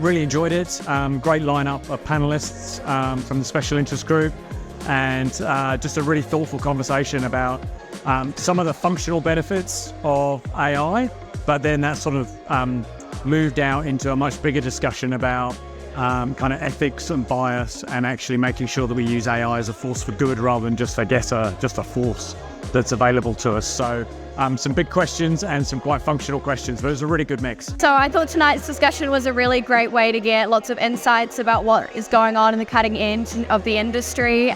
really enjoyed it. Great lineup of panelists from the special interest group, and just a really thoughtful conversation about some of the functional benefits of AI, but then that sort of moved out into a much bigger discussion about kind of ethics and bias, and actually making sure that we use AI as a force for good rather than just a force that's available to us. So some big questions and some quite functional questions, but it was a really good mix. So I thought tonight's discussion was a really great way to get lots of insights about what is going on in the cutting edge of the industry.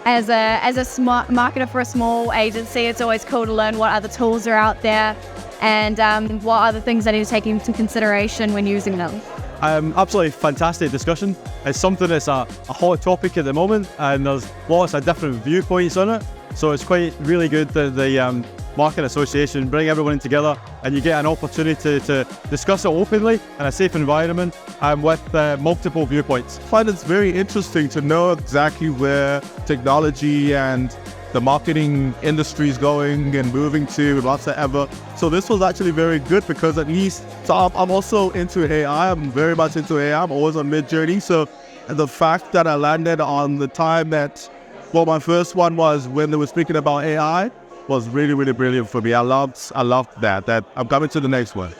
As a smart marketer for a small agency, it's always cool to learn what other tools are out there and what other things I need to take into consideration when using them. Absolutely fantastic discussion. It's something that's a hot topic at the moment, and there's lots of different viewpoints on it. So it's quite really good that the Marketing Association bring everyone together, and you get an opportunity to discuss it openly in a safe environment with multiple viewpoints. I find it's very interesting to know exactly where technology and the marketing industry is going and moving to whatsoever. So this was actually very good, because at least, so I'm also into AI. I'm very much into AI. I'm always on mid-journey. So the fact that I landed on the time that, well, my first one was when they were speaking about AI was really, really brilliant for me. I loved that I'm coming to the next one.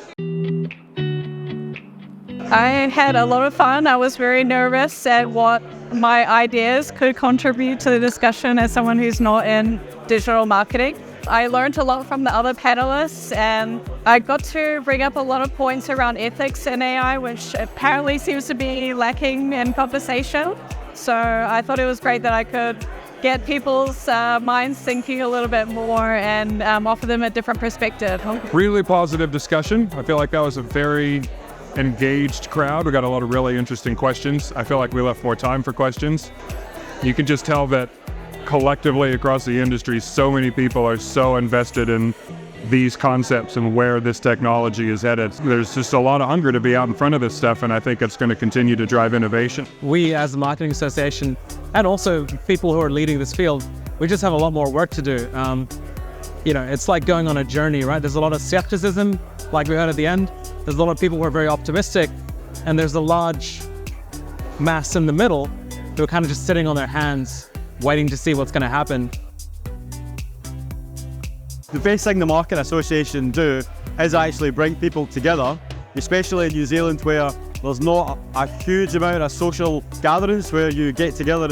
I had a lot of fun. I was very nervous at what my ideas could contribute to the discussion as someone who's not in digital marketing. I learned a lot from the other panelists, and I got to bring up a lot of points around ethics in AI, which apparently seems to be lacking in conversation. So I thought it was great that I could get people's minds thinking a little bit more and offer them a different perspective. Really positive discussion. I feel like that was a very engaged crowd. We got a lot of really interesting questions. I feel like we left more time for questions. You can just tell that collectively across the industry, so many people are so invested in these concepts and where this technology is headed. There's just a lot of hunger to be out in front of this stuff, and I think it's going to continue to drive innovation. We as the Marketing Association, and also people who are leading this field, we just have a lot more work to do. It's like going on a journey, right? There's a lot of skepticism, like we heard at the end. There's a lot of people who are very optimistic, and there's a large mass in the middle who are kind of just sitting on their hands, waiting to see what's going to happen. The best thing the Marketing Association do is actually bring people together, especially in New Zealand, where there's not a huge amount of social gatherings where you get together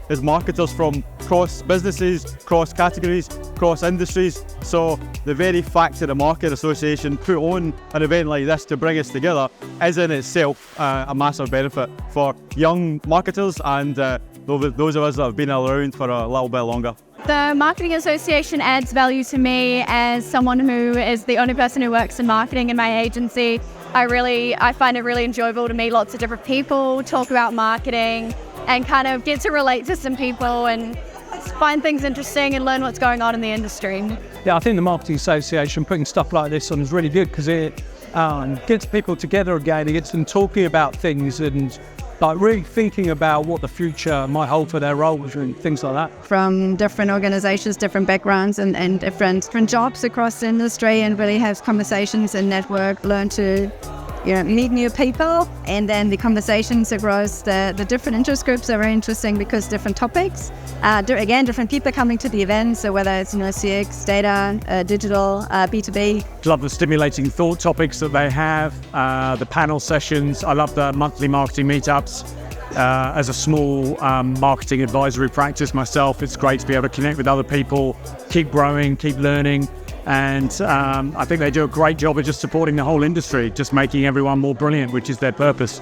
as marketers from cross businesses, cross categories, cross industries. So the very fact that the Marketing Association put on an event like this to bring us together is in itself a massive benefit for young marketers and those of us that have been around for a little bit longer. The Marketing Association adds value to me as someone who is the only person who works in marketing in my agency. I find it really enjoyable to meet lots of different people, talk about marketing, and kind of get to relate to some people and find things interesting and learn what's going on in the industry. Yeah, I think the Marketing Association putting stuff like this on is really good, because it gets people together again, it gets them talking about things and like really thinking about what the future might hold for their roles and things like that. From different organizations, different backgrounds and different jobs across the industry, and really have conversations and network, learn to meet new people, and then the conversations across the different interest groups are very interesting because different topics, different people coming to the event, so whether it's CX, data, digital, B2B. Love the stimulating thought topics that they have, the panel sessions. I love the monthly marketing meetups. As a small marketing advisory practice myself, it's great to be able to connect with other people, keep growing, keep learning. And I think they do a great job of just supporting the whole industry, just making everyone more brilliant, which is their purpose.